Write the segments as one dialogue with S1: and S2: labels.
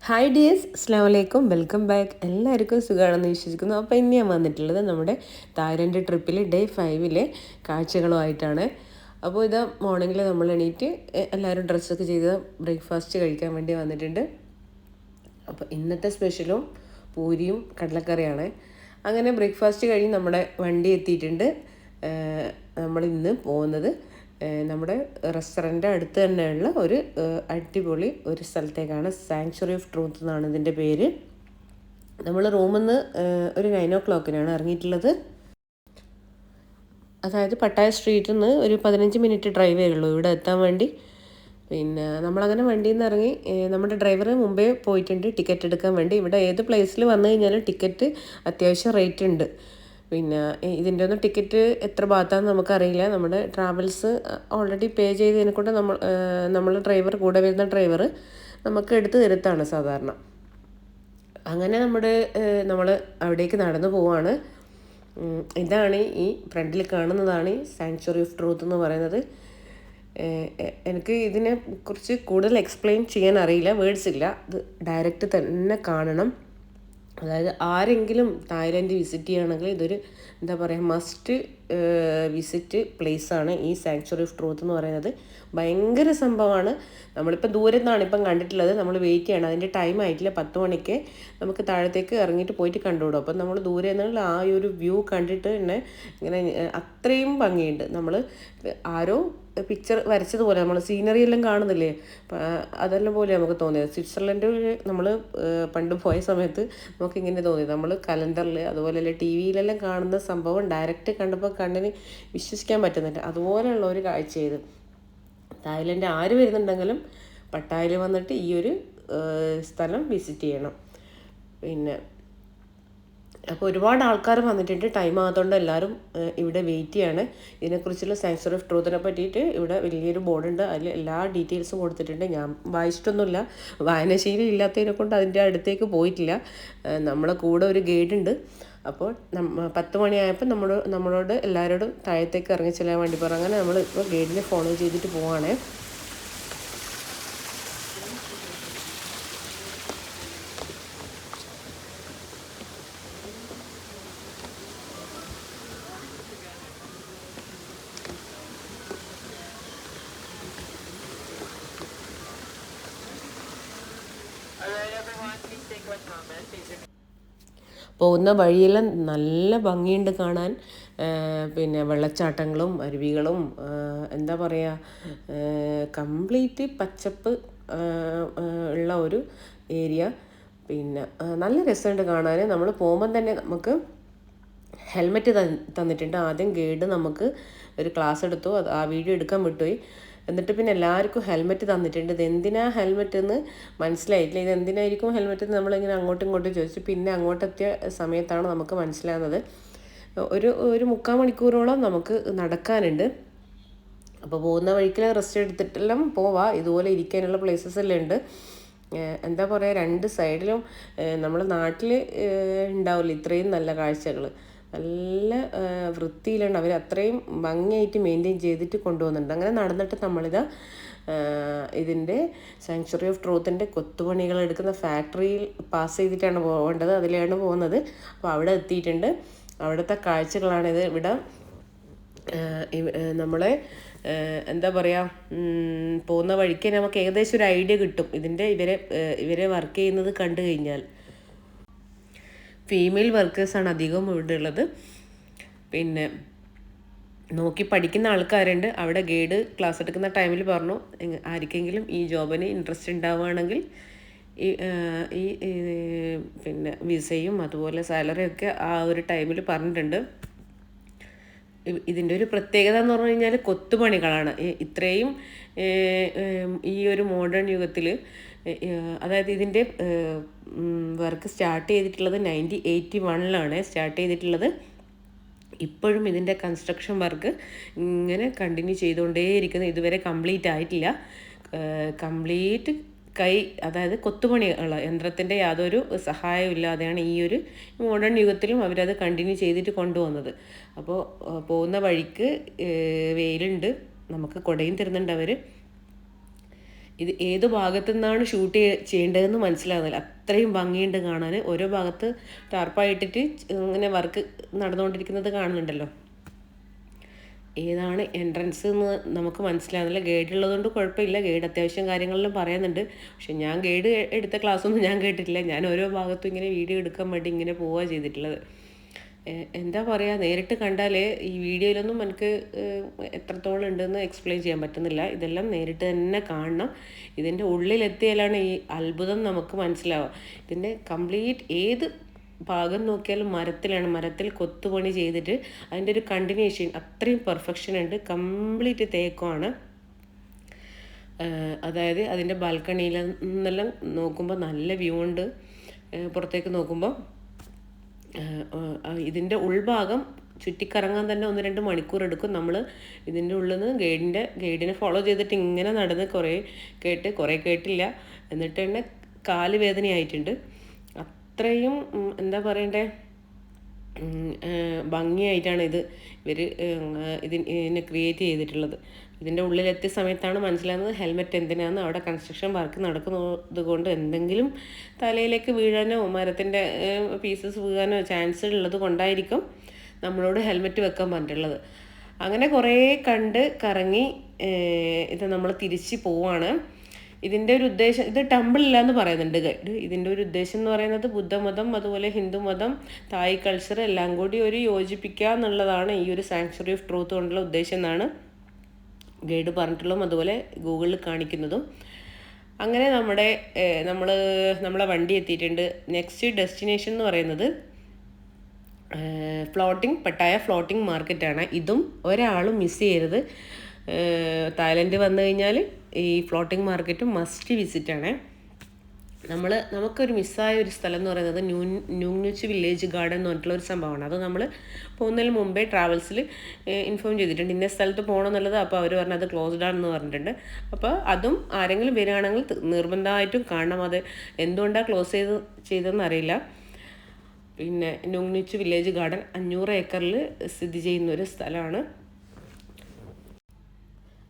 S1: Hi dears, അസ്സാം വലൈക്കും, welcome back. എല്ലാവർക്കും സുഖമാണെന്ന് വിശ്വസിക്കുന്നു. അപ്പോൾ ഇന്ന് ഞാൻ വന്നിട്ടുള്ളത് നമ്മുടെ തായ്ലൻഡ് ട്രിപ്പിൽ ഡേ 5 കാഴ്ചകളുമായിട്ടാണ്. അപ്പോൾ ഇത് മോർണിംഗിൽ നമ്മൾ എണീറ്റ് എല്ലാവരും ഡ്രസ്സൊക്കെ ചെയ്ത് ബ്രേക്ക്ഫാസ്റ്റ് കഴിക്കാൻ വേണ്ടി വന്നിട്ടുണ്ട്. അപ്പോൾ ഇന്നത്തെ സ്പെഷ്യലും പൂരിയും കടലക്കറിയാണ്. അങ്ങനെ ബ്രേക്ക്ഫാസ്റ്റ് കഴിഞ്ഞ് നമ്മുടെ വണ്ടി എത്തിയിട്ടുണ്ട്. നമ്മൾ ഇന്ന് പോകുന്നത് നമ്മുടെ റെസ്റ്റോറൻറ്റ് അടുത്ത് തന്നെയുള്ള ഒരു അടിപൊളി ഒരു സ്ഥലത്തേക്കാണ്. സാങ്ച്വറി ഓഫ് ട്രൂത്ത് എന്നാണ് ഇതിൻ്റെ പേര്. നമ്മൾ റൂമിൽ നിന്ന് ഒരു 9 o'clock ഇറങ്ങിയിട്ടുള്ളത്. അതായത് പട്ടായ സ്ട്രീറ്റിൽ നിന്ന് ഒരു 15 മിനിറ്റ് ഡ്രൈവേ ഉള്ളൂ ഇവിടെ എത്താൻ വേണ്ടി. പിന്നെ നമ്മളങ്ങനെ വണ്ടിയിൽ നിന്ന് ഇറങ്ങി. നമ്മുടെ ഡ്രൈവർ മുമ്പേ പോയിട്ടുണ്ട് ടിക്കറ്റ് എടുക്കാൻ വേണ്ടി. ഇവിടെ ഏത് പ്ലേസിൽ വന്നു കഴിഞ്ഞാലും ടിക്കറ്റ് അത്യാവശ്യം റേറ്റ് ഉണ്ട്. പിന്നെ ഇതിൻ്റെ ഒന്നും ടിക്കറ്റ് എത്ര ഭാഗത്താണെന്ന് നമുക്കറിയില്ല. നമ്മുടെ ട്രാവൽസ് ഓൾറെഡി പേ ചെയ്തതിനെ കൊണ്ട് നമ്മൾ ഡ്രൈവർ കൂടെ വരുന്ന ഡ്രൈവർ നമുക്ക് എടുത്ത് തരുത്താണ് സാധാരണ. അങ്ങനെ നമ്മൾ അവിടേക്ക് നടന്നു പോവാണ്. ഇതാണ് ഈ ഫ്രണ്ടിൽ കാണുന്നതാണ് സാങ്ച്വറി ഓഫ് ട്രൂത്ത് എന്ന് പറയുന്നത്. എനിക്ക് ഇതിനെ കുറിച്ച് കൂടുതൽ എക്സ്പ്ലെയിൻ ചെയ്യാൻ അറിയില്ല, വേർഡ്സ് ഇല്ല. ഇത് ഡയറക്റ്റ് തന്നെ കാണണം. അതായത് ആരെങ്കിലും തായ്ലൻഡ് വിസിറ്റ് ചെയ്യുകയാണെങ്കിൽ ഇതൊരു എന്താ പറയുക മസ്റ്റ് വിസിറ്റ് പ്ലേസാണ് ഈ സാങ്ച്വറി ഓഫ് ട്രൂത്ത് എന്ന് പറയുന്നത്. ഭയങ്കര സംഭവമാണ്. നമ്മളിപ്പോൾ ദൂരെ നിന്നാണ് ഇപ്പം കണ്ടിട്ടുള്ളത്. നമ്മൾ വെയിറ്റ് ചെയ്യണം, അതിൻ്റെ ടൈം ആയിട്ടില്ല. 10 മണിക്ക് നമുക്ക് താഴത്തേക്ക് ഇറങ്ങിയിട്ട് പോയിട്ട് കണ്ടുവിടും. അപ്പം നമ്മൾ ദൂരെ നിന്നുള്ള ആ ഒരു വ്യൂ കണ്ടിട്ട് തന്നെ ഇങ്ങനെ അത്രയും ഭംഗിയുണ്ട്. നമ്മൾ ആരോ പിക്ചർ വരച്ചതുപോലെ നമ്മൾ സീനറി എല്ലാം കാണുന്നില്ലേ, അതെല്ലാം പോലെ നമുക്ക് തോന്നിയത്. സ്വിറ്റ്സർലൻഡിൽ നമ്മൾ പണ്ട് പോയ സമയത്ത് നമുക്കിങ്ങനെ തോന്നിയത്. നമ്മൾ കലണ്ടറിൽ അതുപോലെ ടി വിയിലെല്ലാം കാണുന്ന സംഭവം ഡയറക്റ്റ് കണ്ടപ്പോൾ കണ്ണിന് വിശ്വസിക്കാൻ പറ്റുന്നില്ല. അതുപോലെയുള്ള ഒരു കാഴ്ച ചെയ്ത് തായ്ലൻഡ് ആര് വരുന്നുണ്ടെങ്കിലും പട്ടായയിൽ വന്നിട്ട് ഈ ഒരു സ്ഥലം വിസിറ്റ് ചെയ്യണം. പിന്നെ അപ്പോൾ ഒരുപാട് ആൾക്കാർ വന്നിട്ടുണ്ട്. ടൈം ആകാത്തതുകൊണ്ട് എല്ലാവരും ഇവിടെ വെയിറ്റ് ചെയ്യാണ്. ഇതിനെക്കുറിച്ചുള്ള സാങ്ച്വറി ഓഫ് ട്രൂത്തിനെ പറ്റിയിട്ട് ഇവിടെ വലിയൊരു ബോർഡുണ്ട്. അതിൽ എല്ലാ ഡീറ്റെയിൽസും കൊടുത്തിട്ടുണ്ട്. ഞാൻ വായിച്ചിട്ടൊന്നുമില്ല, വായനാശീലം ഇല്ലാത്തതിനെ കൊണ്ട് അതിൻ്റെ അടുത്തേക്ക് പോയിട്ടില്ല. നമ്മളെ കൂടെ ഒരു ഗൈഡ് ഉണ്ട്. അപ്പോൾ 10 മണിയായപ്പോൾ നമ്മളോട് എല്ലാവരോടും താഴത്തേക്ക് ഇറങ്ങി ചെല്ലാൻ വേണ്ടി പറഞ്ഞു. അങ്ങനെ നമ്മൾ ഇപ്പോൾ ഗൈഡിനെ ഫോളോ ചെയ്തിട്ട് പോവാണേ. പോകുന്ന വഴിയെല്ലാം നല്ല ഭംഗിയുണ്ട് കാണാൻ. പിന്നെ വെള്ളച്ചാട്ടങ്ങളും അരുവികളും എന്താ പറയുക, കംപ്ലീറ്റ് പച്ചപ്പ് ഉള്ള ഒരു ഏരിയ. പിന്നെ നല്ല രസമുണ്ട് കാണാൻ. നമ്മൾ പോകുമ്പം തന്നെ നമുക്ക് ഹെൽമെറ്റ് തന്നിട്ടുണ്ട്. ആദ്യം ഗൈഡ് നമുക്ക് ഒരു ക്ലാസ് എടുത്തു, ആ വീഡിയോ എടുക്കാൻ വിട്ടുപോയി. എന്നിട്ട് പിന്നെ എല്ലാവർക്കും ഹെൽമെറ്റ് തന്നിട്ടുണ്ട്. ഇതെന്തിനാ ഹെൽമെറ്റ് എന്ന് മനസ്സിലായിട്ടില്ല. ഇതെന്തിനായിരിക്കും ഹെൽമെറ്റ് എന്ന് നമ്മളിങ്ങനെ അങ്ങോട്ടും ഇങ്ങോട്ടും ചോദിച്ചു. പിന്നെ അങ്ങോട്ടെത്തിയ സമയത്താണ് നമുക്ക് മനസ്സിലാകുന്നത്. ഒരു 3/4 മണിക്കൂറോളം നമുക്ക് നടക്കാനുണ്ട്. അപ്പോൾ പോകുന്ന വഴിക്ക് റെസ്റ്റ് എടുത്തിട്ടെല്ലാം പോവാം. ഇതുപോലെ ഇരിക്കാനുള്ള പ്ലേസസ് എല്ലാം ഉണ്ട്. എന്താ പറയുക, 2 സൈഡിലും നമ്മുടെ നാട്ടിൽ ഉണ്ടാവില്ല ഇത്രയും നല്ല കാഴ്ചകൾ. നല്ല വൃത്തിയിലാണ് അവർ അത്രയും ഭംഗിയായിട്ട് മെയിൻറ്റെയിൻ ചെയ്തിട്ട് കൊണ്ടുപോകുന്നുണ്ട്. അങ്ങനെ നടന്നിട്ട് നമ്മളിതാ ഇതിൻ്റെ സാങ്ച്വറി ഓഫ് ട്രൂത്തിൻ്റെ കൊത്തുപണികൾ എടുക്കുന്ന ഫാക്ടറിയിൽ പാസ് ചെയ്തിട്ടാണ് പോകേണ്ടത്. അതിലാണ് പോകുന്നത്. അപ്പോൾ അവിടെ എത്തിയിട്ടുണ്ട്. അവിടുത്തെ കാഴ്ചകളാണിത്. ഇവിടെ നമ്മളെ എന്താ പറയുക, പോകുന്ന വഴിക്ക് നമുക്ക് ഏകദേശം ഒരു ഐഡിയ കിട്ടും ഇതിൻ്റെ ഇവരെ വർക്ക് ചെയ്യുന്നത് കണ്ടു കഴിഞ്ഞാൽ. ഫീമെയിൽ വർക്കേഴ്സാണ് അധികവും ഇവിടെ ഉള്ളത്. പിന്നെ നോക്കി പഠിക്കുന്ന ആൾക്കാരുണ്ട്. അവിടെ ഗൈഡ് ക്ലാസ് എടുക്കുന്ന ടൈമിൽ പറഞ്ഞു, ആർക്കെങ്കിലും ഈ ജോബിന് ഇൻട്രസ്റ്റ് ഉണ്ടാവുകയാണെങ്കിൽ ഈ പിന്നെ വിസയും അതുപോലെ സാലറിയൊക്കെ ആ ഒരു ടൈമിൽ പറഞ്ഞിട്ടുണ്ട്. ഇതിൻ്റെ ഒരു പ്രത്യേകത എന്ന് പറഞ്ഞു കഴിഞ്ഞാൽ കൊത്തുപണികളാണ്. ഇത്രയും ഈ ഒരു മോഡേൺ യുഗത്തിൽ, അതായത് ഇതിൻ്റെ വർക്ക് സ്റ്റാർട്ട് ചെയ്തിട്ടുള്ളത് 1981 സ്റ്റാർട്ട് ചെയ്തിട്ടുള്ളത്. ഇപ്പോഴും ഇതിൻ്റെ കൺസ്ട്രക്ഷൻ വർക്ക് ഇങ്ങനെ കണ്ടിന്യൂ ചെയ്തുകൊണ്ടേയിരിക്കുന്നു. ഇതുവരെ കംപ്ലീറ്റ് ആയിട്ടില്ല. കംപ്ലീറ്റ് അതായത് കൊത്തുപണികൾ, യന്ത്രത്തിൻ്റെ യാതൊരു സഹായവും ഇല്ലാതെയാണ് ഈ ഒരു മോഡേൺ യുഗത്തിലും അവരത് കണ്ടിന്യൂ ചെയ്തിട്ട് കൊണ്ടുവന്നത്. അപ്പോൾ പോകുന്ന വഴിക്ക് വെയിലുണ്ട്, നമുക്ക് കുടയും തരുന്നുണ്ട് അവർ. ഇത് ഏത് ഭാഗത്തു നിന്നാണ് ഷൂട്ട് ചെയ്യേണ്ടതെന്ന് മനസ്സിലാകുന്നില്ല. അത്രയും ഭംഗിയുണ്ട് കാണാൻ. ഓരോ ഭാഗത്ത് ടാർപ്പായിട്ടിട്ട് ഇങ്ങനെ വർക്ക് നടന്നുകൊണ്ടിരിക്കുന്നത് കാണുന്നുണ്ടല്ലോ. ഏതാണ് എൻട്രൻസ് എന്ന് നമുക്ക് മനസ്സിലാകുന്നില്ല. ഗൈഡ് ഉള്ളതുകൊണ്ട് കുഴപ്പമില്ല, ഗൈഡ് അത്യാവശ്യം കാര്യങ്ങളെല്ലാം പറയുന്നുണ്ട്. പക്ഷെ ഞാൻ ഗൈഡ് എടുത്ത ക്ലാസ്സൊന്നും ഞാൻ കേട്ടിട്ടില്ല. ഞാൻ ഓരോ ഭാഗത്തും ഇങ്ങനെ വീഡിയോ എടുക്കാൻ വേണ്ടി ഇങ്ങനെ പോവുക ചെയ്തിട്ടുള്ളത്. എന്താ പറയുക, നേരിട്ട് കണ്ടാൽ ഈ വീഡിയോയിലൊന്നും എനിക്ക് എത്രത്തോളം ഉണ്ടെന്ന് എക്സ്പ്ലെയിൻ ചെയ്യാൻ പറ്റുന്നില്ല. ഇതെല്ലാം നേരിട്ട് തന്നെ കാണണം. ഇതിൻ്റെ ഉള്ളിലെത്തിയാലാണ് ഈ അത്ഭുതം നമുക്ക് മനസ്സിലാവുക. ഇതിൻ്റെ കംപ്ലീറ്റ് ഏത് ഭാഗം നോക്കിയാലും മരത്തിൽ കൊത്തുപണി ചെയ്തിട്ട് അതിൻ്റെ ഒരു കണ്ടിന്യൂഷൻ അത്രയും പെർഫെക്ഷൻ ഉണ്ട്. കംപ്ലീറ്റ് തേക്കമാണ്. അതായത് അതിൻ്റെ ബാൽക്കണിയിൽ നിന്നെല്ലാം നോക്കുമ്പോൾ നല്ല വ്യൂ ഉണ്ട്. പുറത്തേക്ക് നോക്കുമ്പോൾ ഇതിൻ്റെ ഉൾഭാഗം ചുറ്റിക്കറങ്ങാൻ തന്നെ 1-2 മണിക്കൂർ എടുക്കും. നമ്മൾ ഇതിൻ്റെ ഉള്ളിൽ നിന്ന് ഗൈഡിനെ ഫോളോ ചെയ്തിട്ട് ഇങ്ങനെ നടന്ന് കുറേ കേട്ടില്ല. എന്നിട്ട് തന്നെ കാല് വേദനയായിട്ടുണ്ട്. അത്രയും എന്താ പറയണ്ടേ, ഭംഗിയായിട്ടാണ് ഇതിനെ ക്രിയേറ്റ് ചെയ്തിട്ടുള്ളത്. ഇതിൻ്റെ ഉള്ളിലെത്തിയ സമയത്താണ് മനസ്സിലാകുന്നത് ഹെൽമെറ്റ് എന്തിനാന്ന്. അവിടെ കൺസ്ട്രക്ഷൻ വർക്ക് നടക്കുന്നത് കൊണ്ട് എന്തെങ്കിലും തലയിലേക്ക് വീഴാനോ മരത്തിൻ്റെ പീസസ് വീഴാനോ ചാൻസ് ഉള്ളത് കൊണ്ടായിരിക്കും നമ്മളോട് ഹെൽമെറ്റ് വെക്കാൻ പറഞ്ഞിട്ടുള്ളത്. അങ്ങനെ കുറേ കണ്ട് കറങ്ങി ഇത് നമ്മൾ തിരിച്ച് പോവാണ്. ഇതിൻ്റെ ഒരു ഉദ്ദേശം, ഇത് ടെമ്പിൾ ഇല്ല എന്ന് പറയുന്നുണ്ട് ഗൈഡ്. ഇതിൻ്റെ ഒരു ഉദ്ദേശം എന്ന് പറയുന്നത് ബുദ്ധമതം അതുപോലെ ഹിന്ദുമതം തായ് കൾച്ചർ എല്ലാം കൂടി യോജിപ്പിക്കുക എന്നുള്ളതാണ് ഈ ഒരു സാങ്ച്വറി ഓഫ് ട്രൂത്ത് കൊണ്ടുള്ള ഉദ്ദേശം എന്നാണ് ഗൈഡ് പറഞ്ഞിട്ടുള്ളതും അതുപോലെ ഗൂഗിളിൽ കാണിക്കുന്നതും. അങ്ങനെ നമ്മളെ വണ്ടി എത്തിയിട്ടുണ്ട്. നെക്സ്റ്റ് ഡെസ്റ്റിനേഷൻ എന്ന് പറയുന്നത് പട്ടായ ഫ്ലോട്ടിംഗ് മാർക്കറ്റാണ്. ഇതും ഒരാളും മിസ് ചെയ്യരുത്. തായ്ലൻഡ് വന്നു കഴിഞ്ഞാൽ ഈ ഫ്ലോട്ടിംഗ് മാർക്കറ്റും മസ്റ്റ് വിസിറ്റാണ്. നമുക്കൊരു മിസ്സായ ഒരു സ്ഥലം എന്ന് പറയുന്നത് ന്യൂങ്നുച്ച് വില്ലേജ് ഗാർഡൻ എന്ന് പറഞ്ഞിട്ടുള്ള ഒരു സംഭവമാണ്. അത് നമ്മൾ പോകുന്നതിന് മുമ്പേ ട്രാവൽസിൽ ഇൻഫോം ചെയ്തിട്ടുണ്ട്, ഇന്ന സ്ഥലത്ത് പോകണം എന്നുള്ളത്. അപ്പോൾ അവർ പറഞ്ഞത് അത് ക്ലോസ്ഡ് ആണെന്ന് പറഞ്ഞിട്ടുണ്ട്. അപ്പോൾ അതും ആരെങ്കിലും വരികയാണെങ്കിൽ നിർബന്ധമായിട്ടും കാണണം. അത് എന്തുകൊണ്ടാണ് ക്ലോസ് ചെയ്തതെന്ന് അറിയില്ല. പിന്നെ ന്യൂങ്നുച്ച് വില്ലേജ് ഗാർഡൻ 500 ഏക്കറിൽ സ്ഥിതി ചെയ്യുന്നൊരു സ്ഥലമാണ്.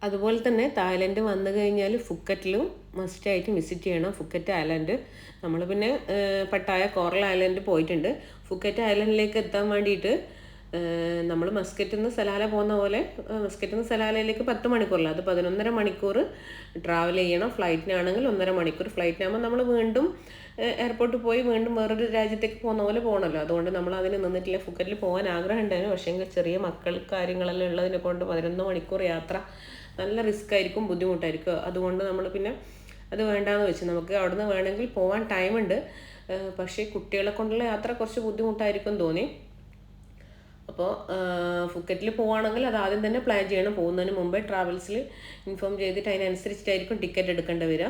S1: അതുപോലെ തന്നെ തായ്ലൻഡ് വന്നു കഴിഞ്ഞാൽ ഫുക്കറ്റിലും മസ്റ്റായിട്ട് വിസിറ്റ് ചെയ്യണം. ഫുക്കറ്റ് ഐലൻഡ് നമ്മൾ പിന്നെ പട്ടായ കോറൽ ഐലൻഡ് പോയിട്ടുണ്ട്. ഫുക്കറ്റ് ഐലൻഡിലേക്ക് എത്താൻ വേണ്ടിയിട്ട് നമ്മൾ മസ്കറ്റിൽ നിന്ന് സലാല പോകുന്ന പോലെ മസ്കറ്റിൽ നിന്ന് സലാലയിലേക്ക് 10 മണിക്കൂറില്ല, അത് 11.5 മണിക്കൂർ ട്രാവൽ ചെയ്യണം. ഫ്ലൈറ്റിനാണെങ്കിൽ 1.5 മണിക്കൂർ. ഫ്ലൈറ്റിനാകുമ്പോൾ നമ്മൾ വീണ്ടും എയർപോർട്ടിൽ പോയി വീണ്ടും വേറൊരു രാജ്യത്തേക്ക് പോകുന്ന പോലെ പോകണമല്ലോ. അതുകൊണ്ട് നമ്മൾ അതിന് നിന്നിട്ടില്ല. ഫുക്കറ്റിൽ പോകാൻ ആഗ്രഹം ഉണ്ടായിരുന്നു. പക്ഷേ ചെറിയ മക്കൾ കാര്യങ്ങളെല്ലാം ഉള്ളതിനെ കൊണ്ട് 11 മണിക്കൂർ യാത്ര നല്ല റിസ്ക് ആയിരിക്കും, ബുദ്ധിമുട്ടായിരിക്കും. അതുകൊണ്ട് നമ്മൾ പിന്നെ അത് വേണ്ടാന്ന് വെച്ചു. നമുക്ക് അവിടുന്ന് വേണമെങ്കിൽ പോകാൻ ടൈമുണ്ട്, പക്ഷേ കുട്ടികളെ കൊണ്ടുള്ള യാത്ര കുറച്ച് ബുദ്ധിമുട്ടായിരിക്കും തോന്നി. അപ്പോൾ ഫുക്കറ്റിൽ പോവുകയാണെങ്കിൽ അത് ആദ്യം തന്നെ പ്ലാൻ ചെയ്യണം. പോകുന്നതിന് മുമ്പേ ട്രാവൽസിൽ ഇൻഫോം ചെയ്തിട്ട് അതിനനുസരിച്ചിട്ടായിരിക്കും ടിക്കറ്റ് എടുക്കേണ്ടി വരിക.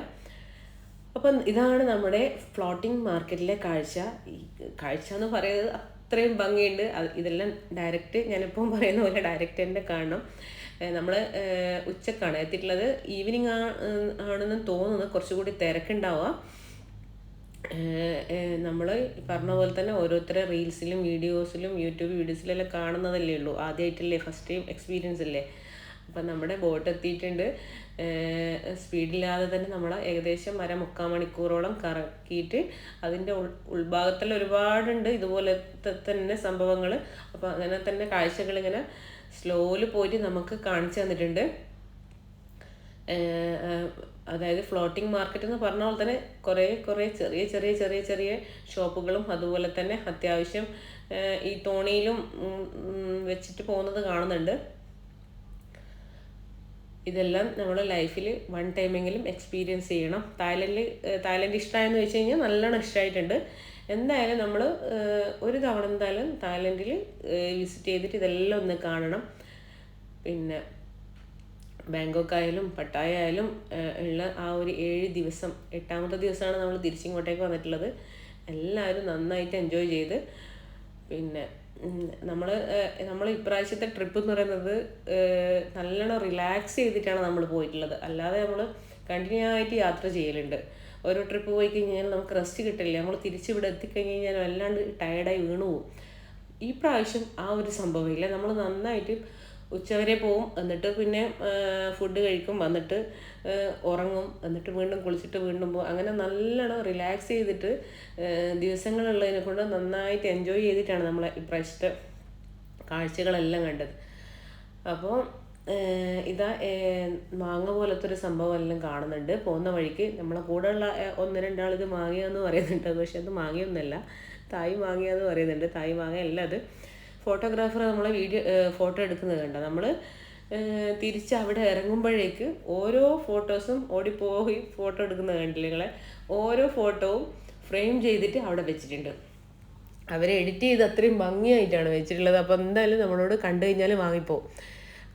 S1: അപ്പം ഇതാണ് നമ്മുടെ ഫ്ലോട്ടിംഗ് മാർക്കറ്റിലെ കാഴ്ച. ഈ കാഴ്ച എന്ന് പറയുന്നത് അത്രയും ഭംഗിയുണ്ട്. ഇതെല്ലാം ഡയറക്റ്റ്, ഞാനിപ്പം പറയുന്ന പോലെ ഡയറക്റ്റ് തന്നെ കാണണം. നമ്മൾ ഉച്ചക്കാണ് എത്തിയിട്ടുള്ളത്. ഈവനിങ് ആണെന്ന് തോന്നുന്നു കുറച്ചുകൂടി തിരക്കുണ്ടാവുക. നമ്മൾ പറഞ്ഞ പോലെ തന്നെ ഓരോരുത്തരെ റീൽസിലും വീഡിയോസിലും യൂട്യൂബ് വീഡിയോസിലെല്ലാം കാണുന്നതല്ലേ ഉള്ളൂ, ആദ്യമായിട്ടല്ലേ, ഫസ്റ്റ് ടൈം എക്സ്പീരിയൻസ് അല്ലേ. അപ്പം നമ്മുടെ ബോട്ട് എത്തിയിട്ടുണ്ട്. സ്പീഡില്ലാതെ തന്നെ നമ്മൾ ഏകദേശം 1.25 മണിക്കൂറോളം കറക്കിയിട്ട് അതിൻ്റെ ഉൾഭാഗത്തിൽ ഒരുപാടുണ്ട് ഇതുപോലത്തെ തന്നെ സംഭവങ്ങൾ. അപ്പോൾ അങ്ങനെ തന്നെ കാഴ്ചകളിങ്ങനെ സ്ലോയിൽ പോയിട്ട് നമുക്ക് കാണിച്ചു തന്നിട്ടുണ്ട്. അതായത് ഫ്ലോട്ടിംഗ് മാർക്കറ്റ് എന്ന് പറഞ്ഞ പോലെ തന്നെ കുറേ ചെറിയ ഷോപ്പുകളും അതുപോലെ തന്നെ അത്യാവശ്യം ഈ തോണിയിലും വെച്ചിട്ട് പോകുന്നത് കാണുന്നുണ്ട്. ഇതെല്ലാം നമ്മൾ ലൈഫിൽ 1 ടൈമെങ്കിലും എക്സ്പീരിയൻസ് ചെയ്യണം. തായ്ലൻഡ് ഇഷ്ടമായെന്ന് വെച്ച് കഴിഞ്ഞാൽ നല്ലോണം ഇഷ്ടമായിട്ടുണ്ട്. എന്തായാലും നമ്മൾ ഒരു തവണ എന്തായാലും തായ്ലൻഡിൽ വിസിറ്റ് ചെയ്തിട്ട് ഇതെല്ലാം ഒന്ന് കാണണം. പിന്നെ ബാങ്കോക്ക് ആയാലും പട്ടായ ആയാലും ഉള്ള ആ ഒരു 7 ദിവസം, 8ാമത്തെ ദിവസമാണ് നമ്മൾ തിരിച്ചിങ്ങോട്ടേക്ക് വന്നിട്ടുള്ളത്. എല്ലാവരും നന്നായിട്ട് എൻജോയ് ചെയ്ത്. പിന്നെ നമ്മൾ ഇപ്രാവശ്യത്തെ ട്രിപ്പ് എന്ന് പറയുന്നത് നല്ലോണം റിലാക്സ് ചെയ്തിട്ടാണ് നമ്മൾ പോയിട്ടുള്ളത്. അല്ലാതെ നമ്മൾ കണ്ടിന്യൂ ആയിട്ട് യാത്ര ചെയ്യലുണ്ട്. ഓരോ ട്രിപ്പ് പോയി കഴിഞ്ഞാൽ നമുക്ക് റെസ്റ്റ് കിട്ടില്ല. നമ്മൾ തിരിച്ചിവിടെ എത്തിക്കഴിഞ്ഞ് കഴിഞ്ഞാൽ വല്ലാണ്ട് ടയർഡായി വീണു പോകും. ഈ പ്രാവശ്യം ആ ഒരു സംഭവമില്ല. നമ്മൾ നന്നായിട്ട് ഉച്ചവരെ പോവും, എന്നിട്ട് പിന്നെ ഫുഡ് കഴിക്കും, വന്നിട്ട് ഉറങ്ങും, എന്നിട്ട് വീണ്ടും കുളിച്ചിട്ട് വീണ്ടും പോകും. അങ്ങനെ നല്ലോണം റിലാക്സ് ചെയ്തിട്ട് ദിവസങ്ങളുള്ളതിനെ കൊണ്ട് നന്നായിട്ട് എൻജോയ് ചെയ്തിട്ടാണ് നമ്മളെ ഇപ്രാവശ്യത്തെ കാഴ്ചകളെല്ലാം കണ്ടത്. അപ്പോൾ ഇതാ മാങ്ങ പോലത്തെ ഒരു സംഭവം എല്ലാം കാണുന്നുണ്ട്. പോകുന്ന വഴിക്ക് നമ്മളെ കൂടെയുള്ള ഒന്ന് രണ്ടാൾ ഇത് മാങ്ങയെന്ന് പറയുന്നുണ്ട്, പക്ഷെ അത് മാങ്ങയൊന്നുമല്ല, തായ് മാങ്ങയെന്ന് പറയുന്നുണ്ട്. തായ് മാങ്ങ അല്ല അത്. ഫോട്ടോഗ്രാഫർ നമ്മളെ ഫോട്ടോ എടുക്കുന്നത് കണ്ട. നമ്മൾ തിരിച്ച് അവിടെ ഇറങ്ങുമ്പോഴേക്ക് ഓരോ ഫോട്ടോസും ഓടിപ്പോയി ഫോട്ടോ എടുക്കുന്നത് കണ്ടില്ല നിങ്ങളെ. ഓരോ ഫോട്ടോവും ഫ്രെയിം ചെയ്തിട്ട് അവിടെ വെച്ചിട്ടുണ്ട്. അവരെ എഡിറ്റ് ചെയ്ത് അത്രയും ഭംഗിയായിട്ടാണ് വെച്ചിട്ടുള്ളത്. അപ്പോൾ എന്തായാലും നമ്മളോട് കണ്ടു കഴിഞ്ഞാൽ വാങ്ങിപ്പോവും.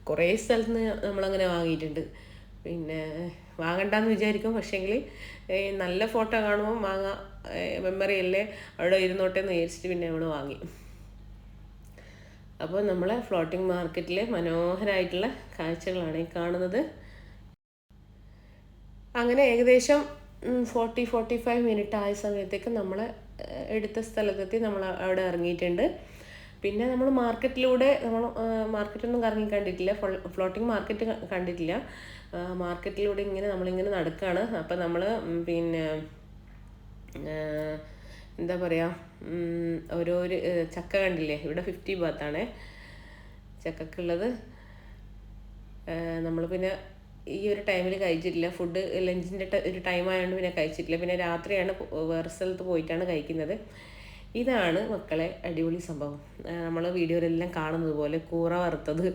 S1: കുറേ സ്ഥലത്ത് നിന്ന് നമ്മളങ്ങനെ വാങ്ങിയിട്ടുണ്ട്. പിന്നെ വാങ്ങണ്ടെന്ന് വിചാരിക്കും, പക്ഷേങ്കിൽ നല്ല ഫോട്ടോ കാണുമ്പോൾ മെമ്മറി അല്ലേ, അവിടെ ഇരുന്നോട്ടെ എന്ന് വിചാരിച്ചിട്ട് പിന്നെ നമ്മൾ വാങ്ങി. അപ്പോൾ നമ്മളെ ഫ്ലോട്ടിംഗ് മാർക്കറ്റിലെ മനോഹരമായിട്ടുള്ള കാഴ്ചകളാണ് ഈ കാണുന്നത്. അങ്ങനെ ഏകദേശം 40-45 മിനിറ്റ് ആയ സമയത്തേക്ക് നമ്മൾ എടുത്ത സ്ഥലത്തെത്തി. നമ്മൾ അവിടെ ഇറങ്ങിയിട്ടുണ്ട്. പിന്നെ നമ്മൾ മാർക്കറ്റിലൂടെ മാർക്കറ്റൊന്നും കറങ്ങി കണ്ടിട്ടില്ല, ഫ്ലോട്ടിംഗ് മാർക്കറ്റ് കണ്ടിട്ടില്ല. മാർക്കറ്റിലൂടെ നമ്മളിങ്ങനെ നടക്കുകയാണ്. അപ്പം നമ്മൾ പിന്നെ എന്താ പറയുക, ഓരോരു ചക്ക കണ്ടില്ലേ, ഇവിടെ 50 ബാത്താണേ ചക്കക്കുള്ളത്. നമ്മൾ പിന്നെ ഈ ഒരു ടൈമിൽ കഴിച്ചിട്ടില്ല, ഫുഡ് ലഞ്ചിൻ്റെ ഒരു ടൈം ആയതുകൊണ്ട് പിന്നെ കഴിച്ചിട്ടില്ല. പിന്നെ രാത്രിയാണ് വേറെ സ്ഥലത്ത് പോയിട്ടാണ് കഴിക്കുന്നത്. ഇതാണ് മക്കളെ അടിപൊളി സംഭവം. നമ്മൾ വീഡിയോയിലെല്ലാം കാണുന്നത് പോലെ കൂറ വറുത്തത്,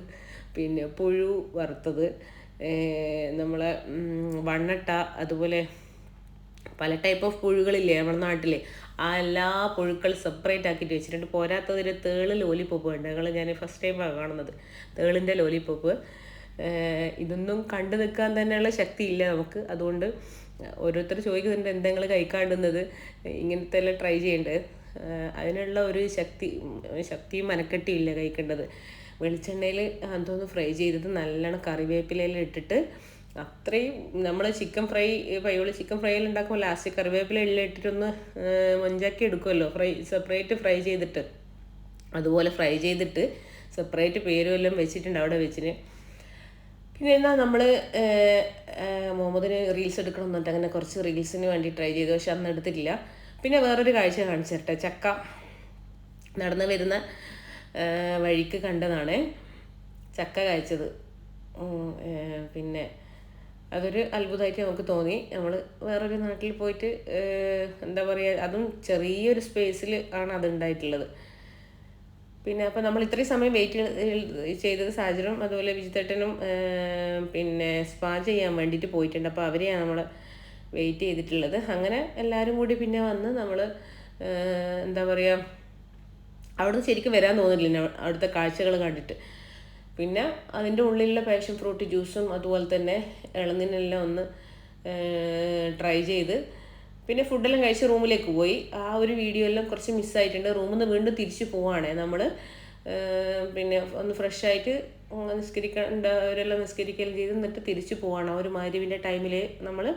S1: പിന്നെ പുഴു വറുത്തത്, നമ്മളെ വണ്ണട്ട, അതുപോലെ പല ടൈപ്പ് ഓഫ് പുഴുകളില്ലേ നമ്മുടെ നാട്ടിൽ, ആ എല്ലാ പുഴുക്കൾ സെപ്പറേറ്റ് ആക്കിയിട്ട് വെച്ചിട്ടുണ്ട്. പോരാത്തതിൽ തേള് ലോലിപ്പോപ്പ് ഉണ്ട്. ഞാൻ ഫസ്റ്റ് ടൈമാണ് കാണുന്നത് തേളിൻ്റെ ലോലിപ്പോപ്പ്. ഇതൊന്നും കണ്ടു നിൽക്കാൻ തന്നെയുള്ള ശക്തി ഇല്ല നമുക്ക്. അതുകൊണ്ട് ഓരോരുത്തർ ചോദിക്കുന്നുണ്ട് എന്തെങ്കിലും കഴിക്കാണ്ടുന്നത്, ഇങ്ങനത്തെ എല്ലാം ട്രൈ ചെയ്യേണ്ടത്. അതിനുള്ള ഒരു ശക്തിയും മനക്കെട്ടിയും ഇല്ല കഴിക്കേണ്ടത്. വെളിച്ചെണ്ണയിൽ അതൊന്ന് ഫ്രൈ ചെയ്തത് നല്ലോണം കറിവേപ്പിലയിൽ ഇട്ടിട്ട്, അത്രയും നമ്മൾ ചിക്കൻ ഫ്രൈയിൽ ഉണ്ടാക്കുമ്പോൾ ലാസ്റ്റ് കറിവേപ്പില എല്ലാം ഇട്ടിട്ടൊന്ന് മൊഞ്ചാക്കി എടുക്കുമല്ലോ, സെപ്പറേറ്റ് ഫ്രൈ ചെയ്തിട്ട്, അതുപോലെ ഫ്രൈ ചെയ്തിട്ട് സെപ്പറേറ്റ് പേരും എല്ലാം വെച്ചിട്ടുണ്ട് അവിടെ വെച്ചിന്. പിന്നെ എന്നാൽ നമ്മൾ മുഹമ്മദിന് റീൽസ് എടുക്കണം എന്നിട്ട് അങ്ങനെ കുറച്ച് റീൽസിന് വേണ്ടി ട്രൈ ചെയ്തു, പക്ഷെ അന്ന് എടുത്തിട്ടില്ല. പിന്നെ വേറൊരു കാഴ്ച കാണിച്ചു തരട്ടെ. ചക്ക നടന്നു വരുന്ന വഴിക്ക് കണ്ടതാണ് ചക്ക കായ്ച്ചത്. പിന്നെ അതൊരു അത്ഭുതമായിട്ട് നമുക്ക് തോന്നി. നമ്മൾ വേറൊരു നാട്ടിൽ പോയിട്ട് എന്താ പറയുക, അതും ചെറിയൊരു സ്പേസിൽ ആണ് അതുണ്ടായിട്ടുള്ളത്. പിന്നെ അപ്പോൾ നമ്മൾ ഇത്രയും സമയം വെയിറ്റ് ചെയ്തത് സാഹചര്യം, അതുപോലെ വിജിത്തേട്ടനും പിന്നെ സ്പാ ചെയ്യാൻ വേണ്ടിയിട്ട് പോയിട്ടുണ്ട്. അപ്പോൾ അവരെയാണ് നമ്മൾ വെയിറ്റ് ചെയ്തിട്ടുള്ളത്. അങ്ങനെ എല്ലാവരും കൂടി പിന്നെ വന്ന് നമ്മൾ എന്താ പറയുക, അവിടുന്ന് ശരിക്കും വരാൻ തോന്നില്ല അവിടുത്തെ കാഴ്ചകൾ കണ്ടിട്ട്. പിന്നെ അതിൻ്റെ ഉള്ളിലുള്ള പാഷൻ ഫ്രൂട്ട് ജ്യൂസും അതുപോലെ തന്നെ ഇളനീരെല്ലാം ഒന്ന് ട്രൈ ചെയ്ത് പിന്നെ ഫുഡെല്ലാം കഴിച്ച് റൂമിലേക്ക് പോയി. ആ ഒരു വീഡിയോ എല്ലാം കുറച്ച് മിസ്സായിട്ടുണ്ട്. റൂമിൽ നിന്ന് വീണ്ടും തിരിച്ച് പോവാണ് നമ്മൾ. പിന്നെ ഒന്ന് ഫ്രഷായിട്ട് നിസ്കരിക്കേണ്ടവരെല്ലാം നിസ്കരിക്കുകയും ചെയ്ത് എന്നിട്ട് തിരിച്ച് പോവാണ്. ആ ഒരു മഗ്‌രിബിൻ്റെ ടൈമിൽ നമ്മൾ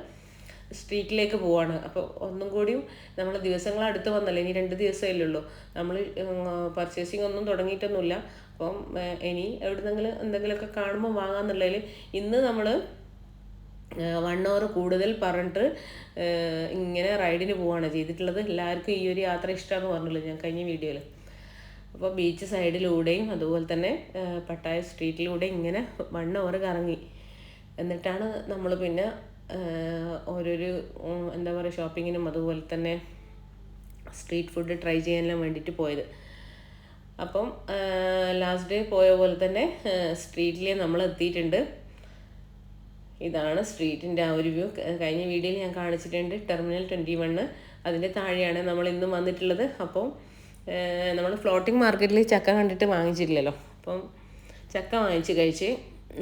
S1: സ്ട്രീറ്റിലേക്ക് പോവാണ്. അപ്പോൾ ഒന്നും കൂടിയും നമ്മൾ ദിവസങ്ങൾ അടുത്ത് വന്നല്ലേ, ഇനി 2 ദിവസമല്ലേ ഉള്ളൂ. നമ്മൾ പർച്ചേസിങ് ഒന്നും തുടങ്ങിയിട്ടൊന്നുമില്ല. അപ്പം ഇനി എവിടുന്നെങ്കിലും എന്തെങ്കിലുമൊക്കെ കാണുമ്പോൾ വാങ്ങാമെന്നുള്ളതിൽ ഇന്ന് നമ്മൾ 1 hour കൂടുതൽ പറഞ്ഞിട്ട് ഇങ്ങനെ റൈഡിന് പോവുകയാണ് ചെയ്തിട്ടുള്ളത്. എല്ലാവർക്കും ഈ ഒരു യാത്ര ഇഷ്ടമാണെന്ന് പറഞ്ഞല്ലോ ഞാൻ കഴിഞ്ഞ വീഡിയോയിൽ. അപ്പോൾ ബീച്ച് സൈഡിലൂടെയും അതുപോലെ തന്നെ പട്ടായ സ്ട്രീറ്റിലൂടെയും ഇങ്ങനെ 1 hour കറങ്ങി. എന്നിട്ടാണ് നമ്മൾ പിന്നെ ഓരോരു എന്താ പറയുക ഷോപ്പിങ്ങിനും അതുപോലെ തന്നെ സ്ട്രീറ്റ് ഫുഡ് ട്രൈ ചെയ്യാനെല്ലാം വേണ്ടിയിട്ട് പോയത്. അപ്പം ലാസ്റ്റ് ഡേ പോയ പോലെ തന്നെ സ്ട്രീറ്റിൽ നമ്മൾ എത്തിയിട്ടുണ്ട്. ഇതാണ് സ്ട്രീറ്റിൻ്റെ ആ ഒരു വ്യൂ. കഴിഞ്ഞ വീഡിയോയിൽ ഞാൻ കാണിച്ചിട്ടുണ്ട് ടെർമിനൽ 21, അതിൻ്റെ താഴെയാണ് നമ്മൾ ഇന്നും വന്നിട്ടുള്ളത്. അപ്പം നമ്മൾ ഫ്ലോട്ടിംഗ് മാർക്കറ്റിൽ ചക്ക കണ്ടിട്ട് വാങ്ങിച്ചിട്ടില്ലല്ലോ, അപ്പം ചക്ക വാങ്ങിച്ച് കഴിച്ച്.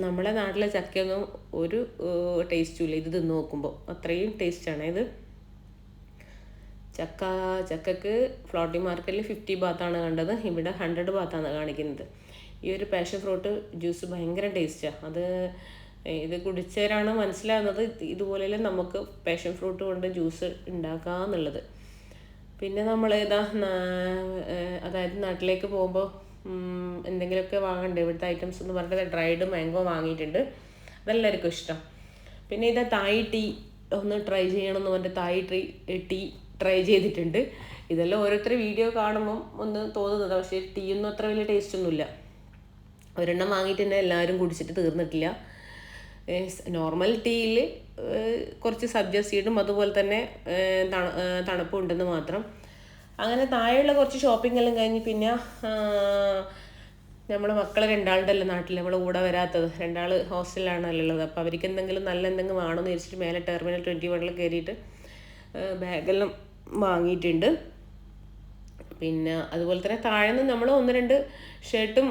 S1: നമ്മളെ നാട്ടിലെ ചക്കയൊന്നും ഒരു ടേസ്റ്റും ഇല്ല ഇത് തിന്ന് നോക്കുമ്പോൾ, അത്രയും ടേസ്റ്റാണ് ഇത്. ചക്കക്ക് ഫ്ലോട്ടിംഗ് മാർക്കറ്റിൽ 50 ബാത്താണ് കണ്ടത്, ഇവിടെ 100 ബാത്താണ് കാണിക്കുന്നത്. ഈ ഒരു പാഷൻ ഫ്രൂട്ട് ജ്യൂസ് ഭയങ്കര ടേസ്റ്റാണ്. ഇത് കുടിച്ചവരാണ് മനസ്സിലാകുന്നത് ഇതുപോലെല്ലാം നമുക്ക് പാഷൻ ഫ്രൂട്ട് കൊണ്ട് ജ്യൂസ് ഉണ്ടാക്കാമെന്നുള്ളത്. പിന്നെ നമ്മൾ അതായത് നാട്ടിലേക്ക് പോകുമ്പോൾ എന്തെങ്കിലുമൊക്കെ വാങ്ങണ്ടേ ഇവിടുത്തെ ഐറ്റംസ് എന്ന് പറഞ്ഞിട്ട് ഡ്രൈഡ് മാംഗോ വാങ്ങിയിട്ടുണ്ട്. അതെല്ലാവർക്കും ഇഷ്ടം. പിന്നെ ഇത് തായ് ടീ ഒന്ന് ട്രൈ ചെയ്യണമെന്ന് പറഞ്ഞിട്ട് ടീ ട്രൈ ചെയ്തിട്ടുണ്ട്. ഇതെല്ലാം ഓരോരുത്തർ വീഡിയോ കാണുമ്പം ഒന്ന് തോന്നുന്നത്, പക്ഷേ ടീ ഒന്നും അത്ര വലിയ ടേസ്റ്റ് ഒന്നുമില്ല. ഒരെണ്ണം വാങ്ങിയിട്ട് തന്നെ എല്ലാവരും കുടിച്ചിട്ട് തീർന്നിട്ടില്ല. നോർമൽ ടീയിൽ കുറച്ച് സബ്ജ സീഡും അതുപോലെ തന്നെ തണുപ്പും ഉണ്ടെന്ന് മാത്രം. അങ്ങനെ താഴെയുള്ള കുറച്ച് ഷോപ്പിംഗ് എല്ലാം കഴിഞ്ഞ് പിന്നെ നമ്മളെ മക്കൾ രണ്ടാളുടെ നാട്ടിൽ നമ്മളെ കൂടെ വരാത്തത്, 2 ഹോസ്റ്റലിലാണല്ലോ ഉള്ളത്. അപ്പോൾ അവർക്ക് എന്തെങ്കിലും നല്ല എന്തെങ്കിലും വേണമെന്ന് വിചാരിച്ചിട്ട് മേലെ ടെർമിനൽ 21 കയറിയിട്ട് ബാഗെല്ലാം വാങ്ങിയിട്ടുണ്ട്. പിന്നെ അതുപോലെ തന്നെ താഴെ നിന്ന് നമ്മൾ 1-2 ഷർട്ടും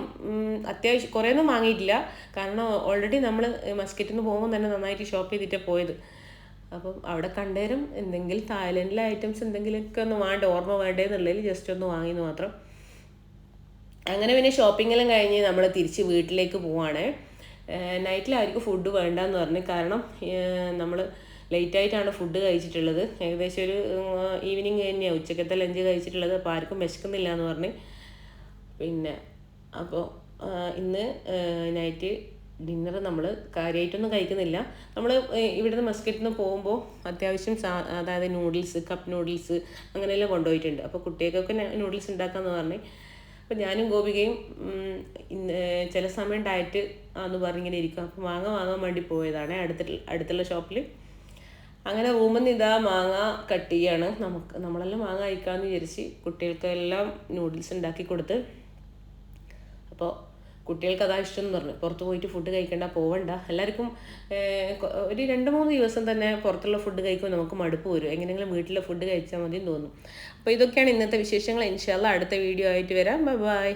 S1: അത്യാവശ്യം കുറേയൊന്നും വാങ്ങിയിട്ടില്ല. കാരണം ഓൾറെഡി നമ്മൾ മസ്കറ്റിൽ നിന്ന് പോകുമ്പോൾ തന്നെ നന്നായിട്ട് ഷോപ്പ് ചെയ്തിട്ടാണ് പോയത്. അപ്പം അവിടെ കണ്ടേരം എന്തെങ്കിലും തായ്ലൻഡിലെ ഐറ്റംസ് എന്തെങ്കിലുമൊക്കെ ഒന്ന് ഓർമ്മ വേണ്ടേന്നുള്ളതിൽ ജസ്റ്റ് ഒന്ന് വാങ്ങിയെന്ന് മാത്രം. അങ്ങനെ പിന്നെ ഷോപ്പിങ്ങെല്ലാം കഴിഞ്ഞ് നമ്മൾ തിരിച്ച് വീട്ടിലേക്ക് പോവാണ്. നൈറ്റിലായിരിക്കും ഫുഡ് വേണ്ടെന്ന് പറഞ്ഞു. കാരണം നമ്മൾ ലേറ്റായിട്ടാണ് ഫുഡ് കഴിച്ചിട്ടുള്ളത്. ഏകദേശം ഒരു ഈവനിങ് തന്നെയാണ് ഉച്ചക്കത്തെ ലഞ്ച് കഴിച്ചിട്ടുള്ളത്. അപ്പോൾ ആർക്കും വിശക്കുന്നില്ല എന്ന് പറഞ്ഞ്. പിന്നെ അപ്പോൾ ഇന്ന് നൈറ്റ് ഡിന്നർ നമ്മൾ കാര്യമായിട്ടൊന്നും കഴിക്കുന്നില്ല. നമ്മൾ ഇവിടുന്ന് മസ്കറ്റിൽ നിന്ന് പോകുമ്പോൾ അത്യാവശ്യം അതായത് നൂഡിൽസ്, കപ്പ് നൂഡിൽസ് അങ്ങനെയെല്ലാം കൊണ്ടുപോയിട്ടുണ്ട്. അപ്പോൾ കുട്ടികൾക്കൊക്കെ നൂഡിൽസ് ഉണ്ടാക്കാമെന്ന് പറഞ്ഞ്. അപ്പോൾ ഞാനും ഗോപികയും ചില സമയം ഡയറ്റ് എന്ന് പറഞ്ഞിങ്ങനെ ഇരിക്കും. അപ്പോൾ വാങ്ങാൻ വേണ്ടി പോയതാണ് അടുത്തുള്ള ഷോപ്പിൽ. അങ്ങനെ റൂമിൽ നിന്ന് ഇതാ മാങ്ങ കട്ട് ചെയ്യാണ്. നമ്മളെല്ലാം മാങ്ങ കഴിക്കാമെന്ന് വിചാരിച്ച് കുട്ടികൾക്കെല്ലാം നൂഡിൽസ് ഉണ്ടാക്കി കൊടുത്ത്. അപ്പോൾ കുട്ടികൾക്ക് അതാ ഇഷ്ടം എന്ന് പറഞ്ഞു. പുറത്ത് പോയിട്ട് ഫുഡ് കഴിക്കണ്ട, പോവണ്ട. എല്ലാവർക്കും ഒരു 2-3 ദിവസം തന്നെ പുറത്തുള്ള ഫുഡ് കഴിക്കുമ്പോൾ നമുക്ക് മടുപ്പ് വരും. എങ്ങനെയെങ്കിലും വീട്ടിലെ ഫുഡ് കഴിച്ചാൽ മതി എന്ന് തോന്നും. അപ്പോൾ ഇതൊക്കെയാണ് ഇന്നത്തെ വിശേഷങ്ങൾ. ഇൻഷാ അല്ലാഹ് അടുത്ത വീഡിയോ ആയിട്ട് വരാം. ബൈ.